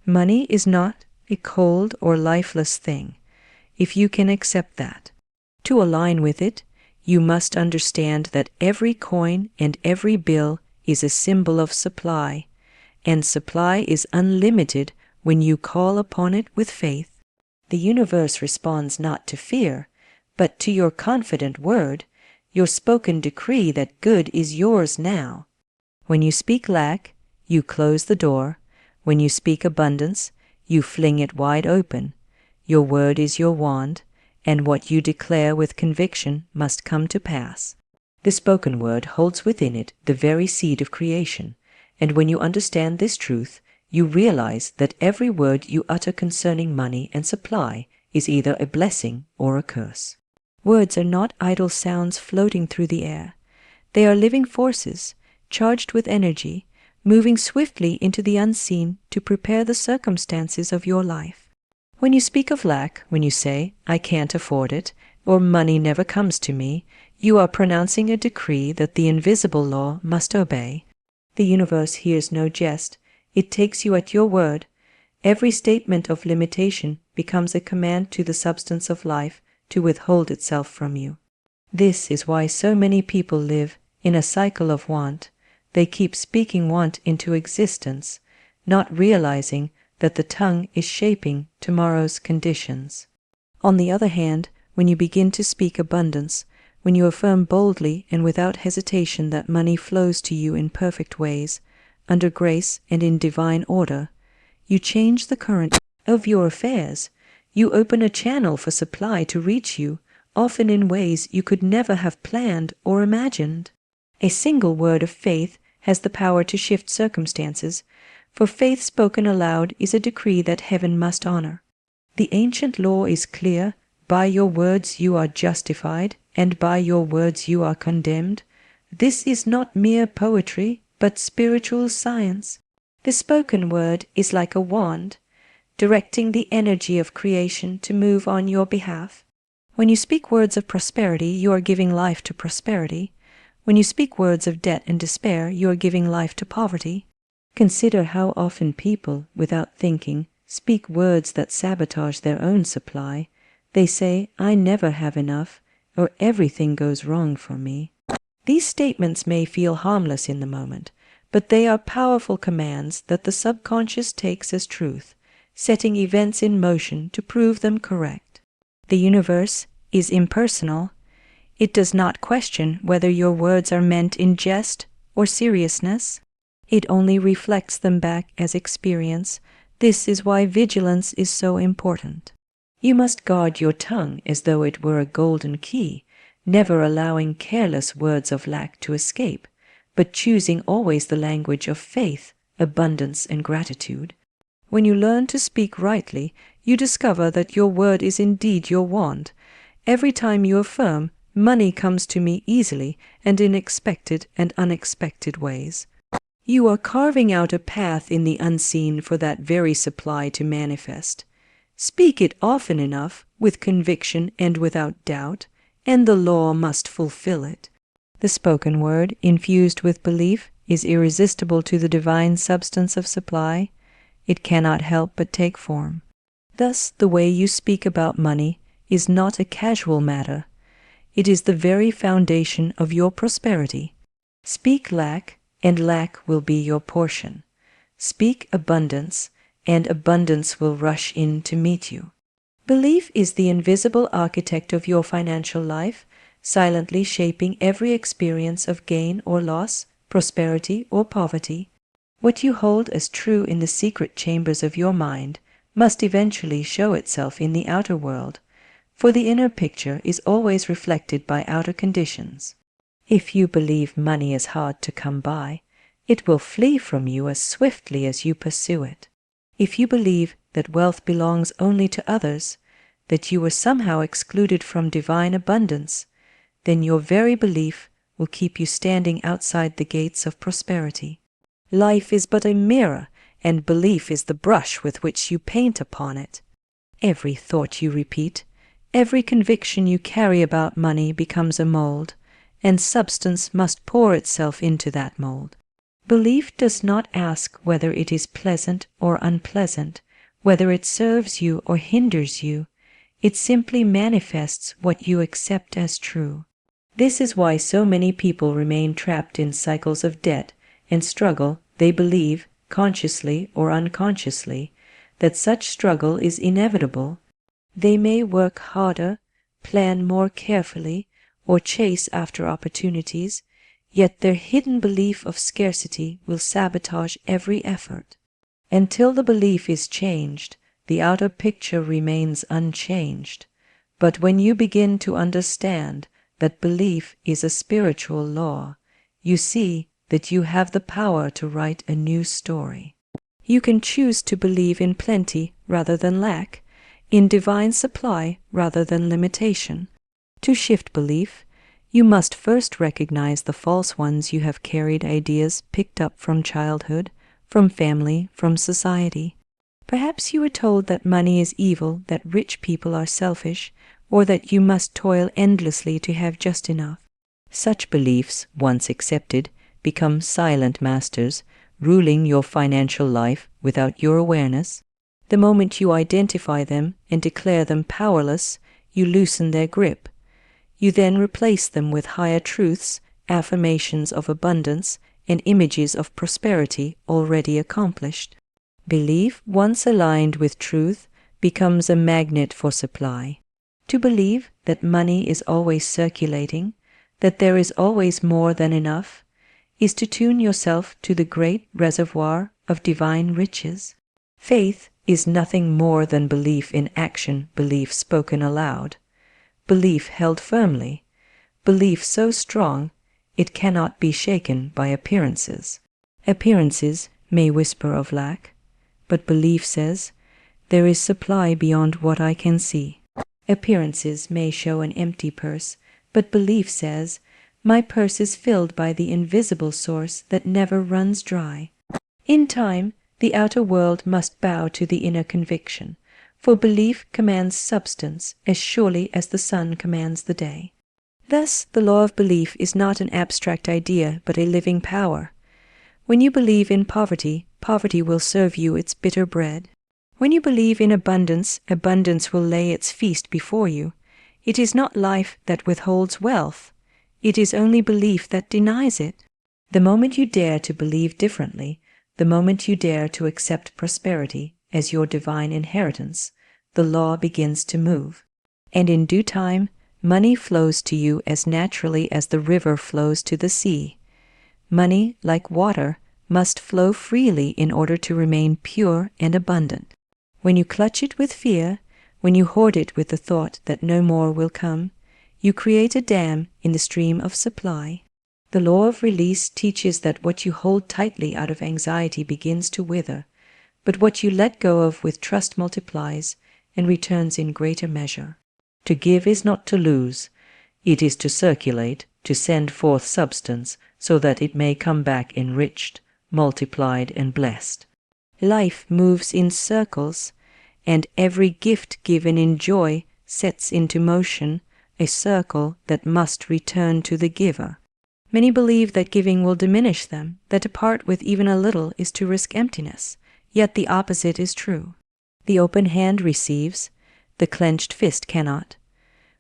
Money is not a cold or lifeless thing, if you can accept that. To align with it, you must understand that every coin and every bill is a symbol of supply, and supply is unlimited when you call upon it with faith. The universe responds not to fear, but to your confident word, your spoken decree that good is yours now. When you speak lack, you close the door. When you speak abundance, you fling it wide open. Your word is your wand, and what you declare with conviction must come to pass. The spoken word holds within it the very seed of creation, and when you understand this truth, you realize that every word you utter concerning money and supply is either a blessing or a curse. Words are not idle sounds floating through the air. They are living forces, charged with energy, moving swiftly into the unseen to prepare the circumstances of your life. When you speak of lack, when you say, "I can't afford it," or "money never comes to me," you are pronouncing a decree that the invisible law must obey. The universe hears no jest. It takes you at your word. Every statement of limitation becomes a command to the substance of life to withhold itself from you. This is why so many people live in a cycle of want. They keep speaking want into existence, not realizing that the tongue is shaping tomorrow's conditions. On the other hand, when you begin to speak abundance, when you affirm boldly and without hesitation that money flows to you in perfect ways, under grace and in divine order, you change the current of your affairs. You open a channel for supply to reach you, often in ways you could never have planned or imagined. A single word of faith has the power to shift circumstances, for faith spoken aloud is a decree that heaven must honor. The ancient law is clear: by your words you are justified, and by your words you are condemned. This is not mere poetry, but spiritual science. The spoken word is like a wand, directing the energy of creation to move on your behalf. When you speak words of prosperity, you are giving life to prosperity. When you speak words of debt and despair, you are giving life to poverty. Consider how often people, without thinking, speak words that sabotage their own supply. They say, "I never have enough," or "everything goes wrong for me." These statements may feel harmless in the moment, but they are powerful commands that the subconscious takes as truth, setting events in motion to prove them correct. The universe is impersonal. It does not question whether your words are meant in jest or seriousness. It only reflects them back as experience. This is why vigilance is so important. You must guard your tongue as though it were a golden key, never allowing careless words of lack to escape, but choosing always the language of faith, abundance, and gratitude. When you learn to speak rightly, you discover that your word is indeed your wand. Every time you affirm, "Money comes to me easily and in expected and unexpected ways," you are carving out a path in the unseen for that very supply to manifest. Speak it often enough, with conviction and without doubt, and the law must fulfill it. The spoken word, infused with belief, is irresistible to the divine substance of supply. It cannot help but take form. Thus, the way you speak about money is not a casual matter. It is the very foundation of your prosperity. Speak lack, and lack will be your portion. Speak abundance, and abundance will rush in to meet you. Belief is the invisible architect of your financial life, silently shaping every experience of gain or loss, prosperity or poverty. What you hold as true in the secret chambers of your mind must eventually show itself in the outer world, for the inner picture is always reflected by outer conditions. If you believe money is hard to come by, it will flee from you as swiftly as you pursue it. If you believe that wealth belongs only to others, that you were somehow excluded from divine abundance, then your very belief will keep you standing outside the gates of prosperity. Life is but a mirror, and belief is the brush with which you paint upon it. Every thought you repeat, every conviction you carry about money becomes a mold, and substance must pour itself into that mold. Belief does not ask whether it is pleasant or unpleasant, whether it serves you or hinders you. It simply manifests what you accept as true. This is why so many people remain trapped in cycles of debt and struggle. They believe, consciously or unconsciously, that such struggle is inevitable. They may work harder, plan more carefully, or chase after opportunities, yet their hidden belief of scarcity will sabotage every effort. Until the belief is changed, the outer picture remains unchanged. But when you begin to understand that belief is a spiritual law, you see that you have the power to write a new story. You can choose to believe in plenty rather than lack, in divine supply rather than limitation. To shift belief, you must first recognize the false ones you have carried, ideas picked up from childhood, from family, from society. Perhaps you were told that money is evil, that rich people are selfish, or that you must toil endlessly to have just enough. Such beliefs, once accepted, become silent masters, ruling your financial life without your awareness. The moment you identify them and declare them powerless, you loosen their grip. You then replace them with higher truths, affirmations of abundance, and images of prosperity already accomplished. Belief, once aligned with truth, becomes a magnet for supply. To believe that money is always circulating, that there is always more than enough, is to tune yourself to the great reservoir of divine riches. Faith is nothing more than belief in action, belief spoken aloud, belief held firmly, belief so strong it cannot be shaken by appearances. Appearances may whisper of lack, but belief says, there is supply beyond what I can see. Appearances may show an empty purse, but belief says, my purse is filled by the invisible source that never runs dry. In time, the outer world must bow to the inner conviction, for belief commands substance as surely as the sun commands the day. Thus, the law of belief is not an abstract idea, but a living power. When you believe in poverty, poverty will serve you its bitter bread. When you believe in abundance, abundance will lay its feast before you. It is not life that withholds wealth. It is only belief that denies it. The moment you dare to believe differently, the moment you dare to accept prosperity as your divine inheritance, the law begins to move. And in due time, money flows to you as naturally as the river flows to the sea. Money, like water, must flow freely in order to remain pure and abundant. When you clutch it with fear, when you hoard it with the thought that no more will come, you create a dam in the stream of supply. The law of release teaches that what you hold tightly out of anxiety begins to wither, but what you let go of with trust multiplies and returns in greater measure. To give is not to lose. It is to circulate, to send forth substance, so that it may come back enriched, multiplied, and blessed. Life moves in circles, and every gift given in joy sets into motion a circle that must return to the giver. Many believe that giving will diminish them, that to part with even a little is to risk emptiness, yet the opposite is true. The open hand receives, the clenched fist cannot.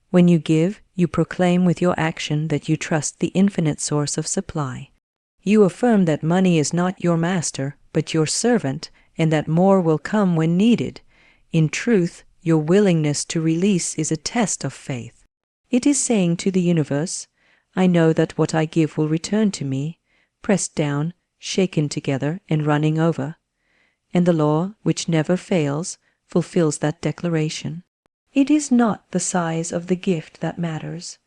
When you give, you proclaim with your action that you trust the infinite source of supply. You affirm that money is not your master, but your servant, and that more will come when needed. In truth, your willingness to release is a test of faith. It is saying to the universe, I know that what I give will return to me, pressed down, shaken together, and running over. And the law, which never fails, fulfills that declaration. It is not the size of the gift that matters,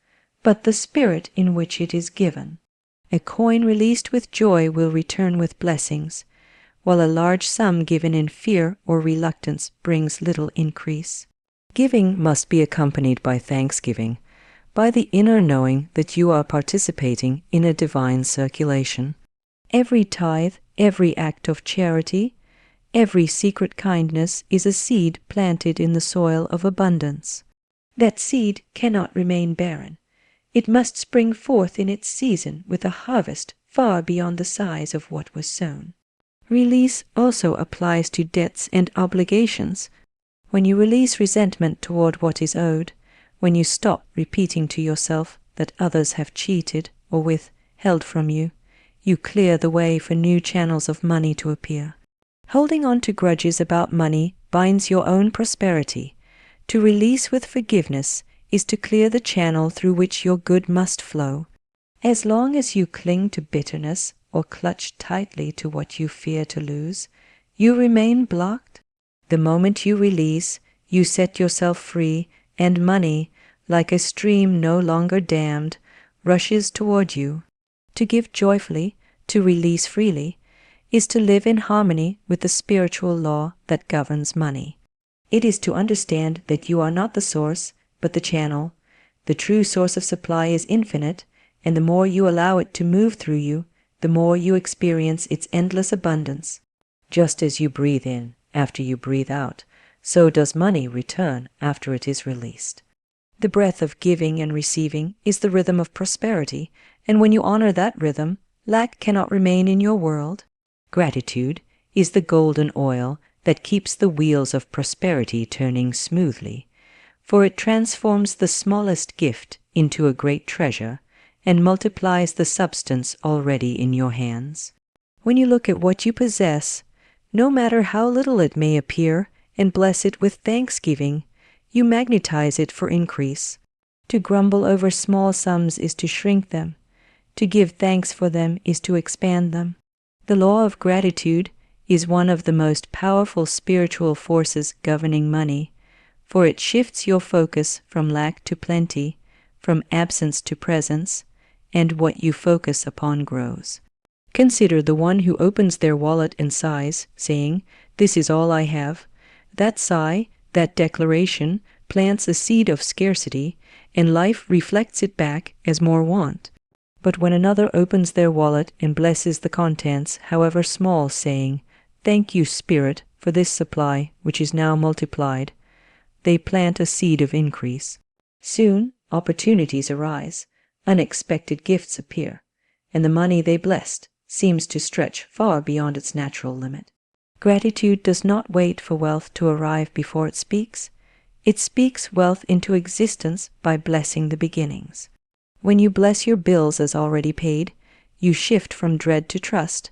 but the spirit in which it is given. A coin released with joy will return with blessings, while a large sum given in fear or reluctance brings little increase. Giving must be accompanied by thanksgiving, by the inner knowing that you are participating in a divine circulation. Every tithe, every act of charity, every secret kindness is a seed planted in the soil of abundance. That seed cannot remain barren. It must spring forth in its season with a harvest far beyond the size of what was sown. Release also applies to debts and obligations. When you release resentment toward what is owed, when you stop repeating to yourself that others have cheated or withheld from you, you clear the way for new channels of money to appear. Holding on to grudges about money binds your own prosperity. To release with forgiveness is to clear the channel through which your good must flow. As long as you cling to bitterness or clutch tightly to what you fear to lose, you remain blocked. The moment you release, you set yourself free, and money, like a stream no longer dammed, rushes toward you. To give joyfully, to release freely, is to live in harmony with the spiritual law that governs money. It is to understand that you are not the source, but the channel. The true source of supply is infinite, and the more you allow it to move through you, the more you experience its endless abundance. Just as you breathe in after you breathe out, so does money return after it is released. The breath of giving and receiving is the rhythm of prosperity, and when you honor that rhythm, lack cannot remain in your world. Gratitude is the golden oil that keeps the wheels of prosperity turning smoothly, for it transforms the smallest gift into a great treasure and multiplies the substance already in your hands. When you look at what you possess, no matter how little it may appear, and bless it with thanksgiving, you magnetize it for increase. To grumble over small sums is to shrink them. To give thanks for them is to expand them. The law of gratitude is one of the most powerful spiritual forces governing money, for it shifts your focus from lack to plenty, from absence to presence, and what you focus upon grows. Consider the one who opens their wallet and sighs, saying, "This is all I have." That sigh, that declaration, plants a seed of scarcity, and life reflects it back as more want. But when another opens their wallet and blesses the contents, however small, saying, "Thank you, Spirit, for this supply, which is now multiplied," they plant a seed of increase. Soon opportunities arise, unexpected gifts appear, and the money they blessed seems to stretch far beyond its natural limit. Gratitude does not wait for wealth to arrive before it speaks. It speaks wealth into existence by blessing the beginnings. When you bless your bills as already paid, you shift from dread to trust,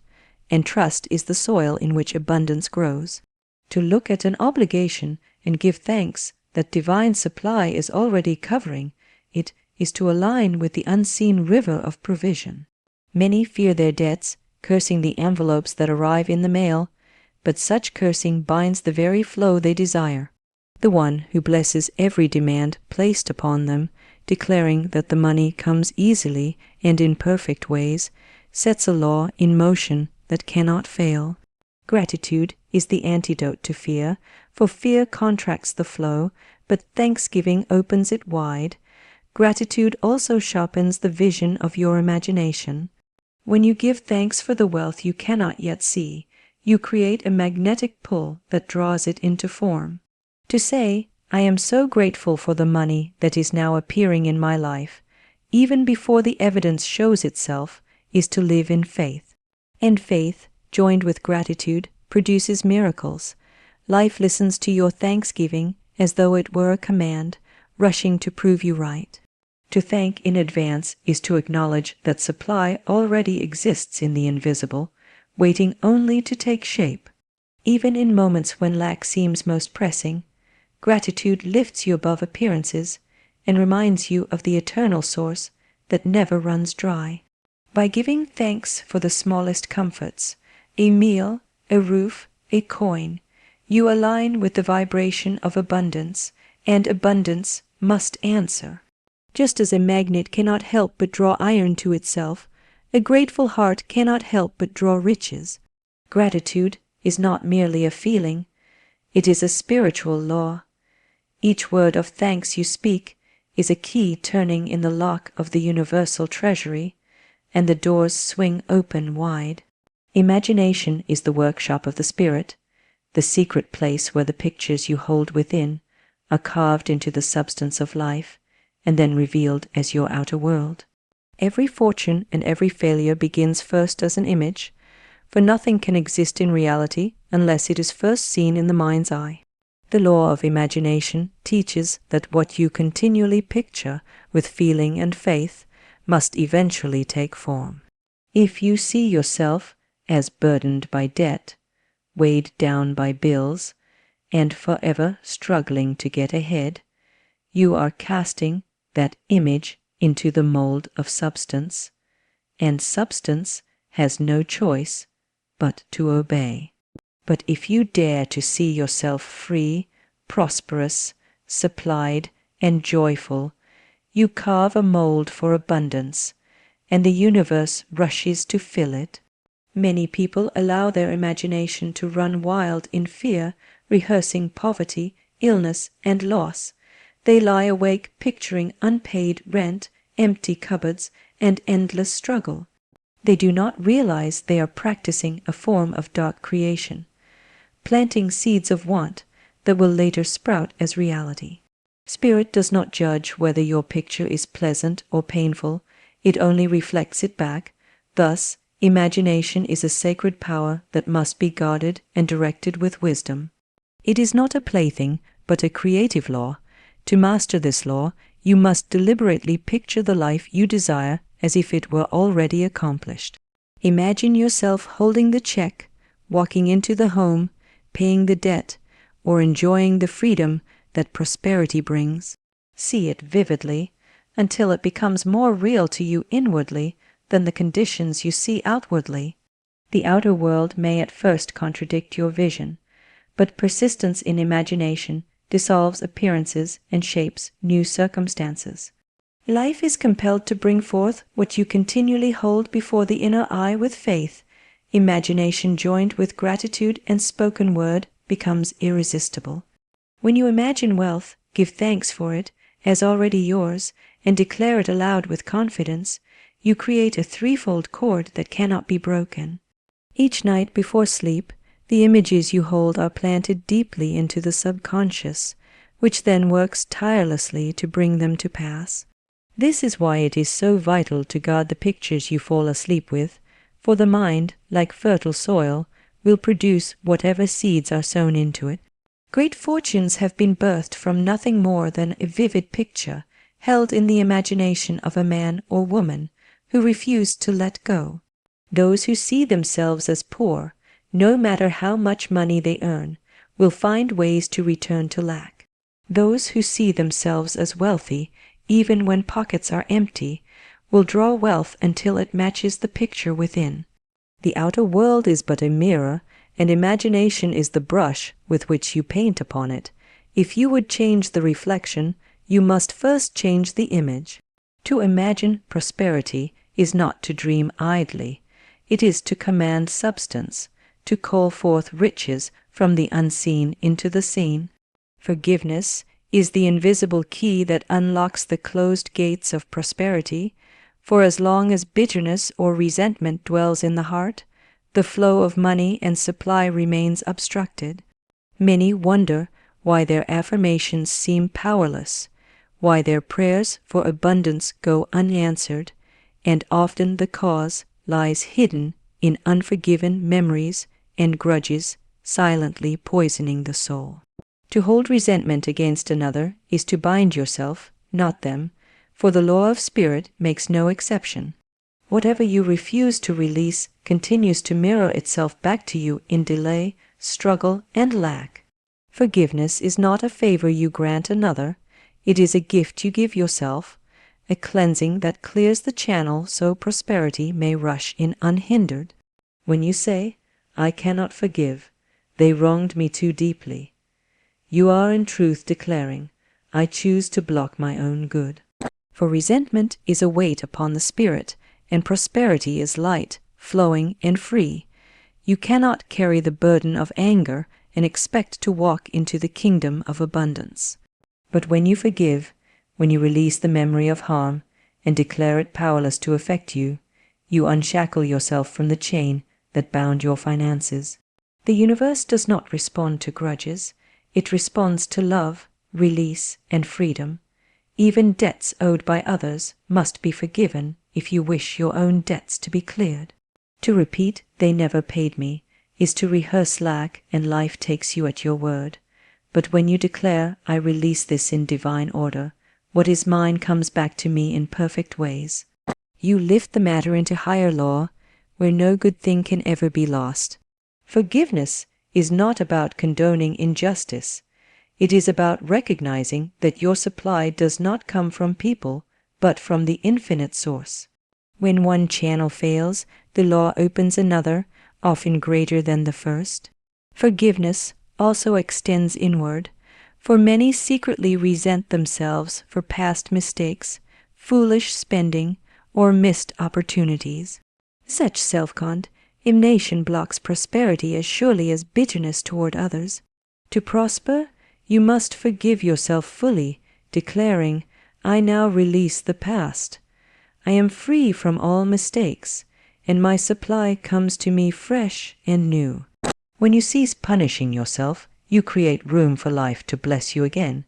and trust is the soil in which abundance grows. To look at an obligation and give thanks that divine supply is already covering it is to align with the unseen river of provision. Many fear their debts, cursing the envelopes that arrive in the mail, but such cursing binds the very flow they desire. The one who blesses every demand placed upon them, declaring that the money comes easily and in perfect ways, sets a law in motion that cannot fail. Gratitude is the antidote to fear, for fear contracts the flow, but thanksgiving opens it wide. Gratitude also sharpens the vision of your imagination. When you give thanks for the wealth you cannot yet see, you create a magnetic pull that draws it into form. To say, "I am so grateful for the money that is now appearing in my life," even before the evidence shows itself, is to live in faith. And faith, joined with gratitude, produces miracles. Life listens to your thanksgiving as though it were a command, rushing to prove you right. To thank in advance is to acknowledge that supply already exists in the invisible, waiting only to take shape. Even in moments when lack seems most pressing, gratitude lifts you above appearances and reminds you of the eternal source that never runs dry. By giving thanks for the smallest comforts, a meal, a roof, a coin, you align with the vibration of abundance, and abundance must answer. Just as a magnet cannot help but draw iron to itself, a grateful heart cannot help but draw riches. Gratitude is not merely a feeling, it is a spiritual law. Each word of thanks you speak is a key turning in the lock of the universal treasury, and the doors swing open wide. Imagination is the workshop of the spirit, the secret place where the pictures you hold within are carved into the substance of life, and then revealed as your outer world. Every fortune and every failure begins first as an image, for nothing can exist in reality unless it is first seen in the mind's eye. The law of imagination teaches that what you continually picture with feeling and faith must eventually take form. If you see yourself as burdened by debt, weighed down by bills, and forever struggling to get ahead, you are casting that image into the mold of substance, and substance has no choice but to obey. But if you dare to see yourself free, prosperous, supplied, and joyful, you carve a mold for abundance, and the universe rushes to fill it. Many people allow their imagination to run wild in fear, rehearsing poverty, illness, and loss. They lie awake picturing unpaid rent, empty cupboards, and endless struggle. They do not realize they are practicing a form of dark creation, planting seeds of want that will later sprout as reality. Spirit does not judge whether your picture is pleasant or painful, it only reflects it back. Thus, imagination is a sacred power that must be guarded and directed with wisdom. It is not a plaything, but a creative law. To master this law, you must deliberately picture the life you desire as if it were already accomplished. Imagine yourself holding the check, walking into the home, paying the debt, or enjoying the freedom that prosperity brings. See it vividly until it becomes more real to you inwardly than the conditions you see outwardly. The outer world may at first contradict your vision, but persistence in imagination dissolves appearances and shapes new circumstances. Life is compelled to bring forth what you continually hold before the inner eye with faith. Imagination joined with gratitude and spoken word becomes irresistible. When you imagine wealth, give thanks for it as already yours, and declare it aloud with confidence. You create a threefold cord that cannot be broken. Each night before sleep, the images you hold are planted deeply into the subconscious, which then works tirelessly to bring them to pass. This is why it is so vital to guard the pictures you fall asleep with, for the mind, like fertile soil, will produce whatever seeds are sown into it. Great fortunes have been birthed from nothing more than a vivid picture held in the imagination of a man or woman who refused to let go. Those who see themselves as poor, no matter how much money they earn, will find ways to return to lack. Those who see themselves as wealthy, even when pockets are empty, will draw wealth until it matches the picture within. The outer world is but a mirror, and imagination is the brush with which you paint upon it. If you would change the reflection, you must first change the image. To imagine prosperity is not to dream idly. It is to command substance, to call forth riches from the unseen into the seen. Forgiveness is the invisible key that unlocks the closed gates of prosperity, for as long as bitterness or resentment dwells in the heart, the flow of money and supply remains obstructed. Many wonder why their affirmations seem powerless, why their prayers for abundance go unanswered, and often the cause lies hidden in unforgiven memories and grudges silently poisoning the soul. To hold resentment against another is to bind yourself, not them, for the law of spirit makes no exception. Whatever you refuse to release continues to mirror itself back to you in delay, struggle, and lack. Forgiveness is not a favor you grant another, it is a gift you give yourself, a cleansing that clears the channel so prosperity may rush in unhindered. When you say, "I cannot forgive, they wronged me too deeply," you are in truth declaring, "I choose to block my own good." For resentment is a weight upon the spirit, and prosperity is light, flowing, and free. You cannot carry the burden of anger and expect to walk into the kingdom of abundance. But when you forgive, when you release the memory of harm and declare it powerless to affect you, you unshackle yourself from the chain that bound your finances. The universe does not respond to grudges. It responds to love, release, and freedom. Even debts owed by others must be forgiven if you wish your own debts to be cleared. To repeat, "They never paid me," is to rehearse lack, and life takes you at your word. But when you declare, "I release this in divine order," what is mine comes back to me in perfect ways. You lift the matter into higher law, where no good thing can ever be lost. Forgiveness is not about condoning injustice. It is about recognizing that your supply does not come from people, but from the infinite source. When one channel fails, the law opens another, often greater than the first. Forgiveness also extends inward, for many secretly resent themselves for past mistakes, foolish spending, or missed opportunities. Such self-condemnation blocks prosperity as surely as bitterness toward others. To prosper, you must forgive yourself fully, declaring, "I now release the past. I am free from all mistakes, and my supply comes to me fresh and new." When you cease punishing yourself, you create room for life to bless you again.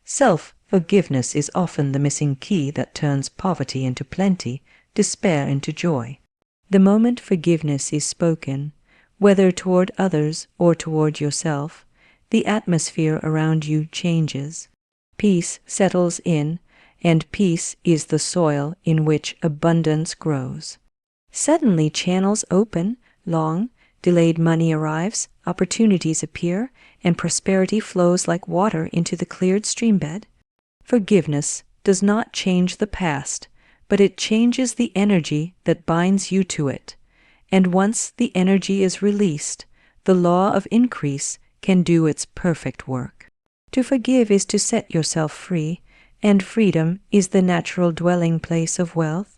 Self-forgiveness is often the missing key that turns poverty into plenty, despair into joy. The moment forgiveness is spoken, whether toward others or toward yourself, the atmosphere around you changes. Peace settles in, and peace is the soil in which abundance grows. Suddenly channels open, delayed money arrives, opportunities appear, and prosperity flows like water into the cleared streambed. Forgiveness does not change the past, but it changes the energy that binds you to it. And once the energy is released, the law of increase can do its perfect work. To forgive is to set yourself free, and freedom is the natural dwelling place of wealth.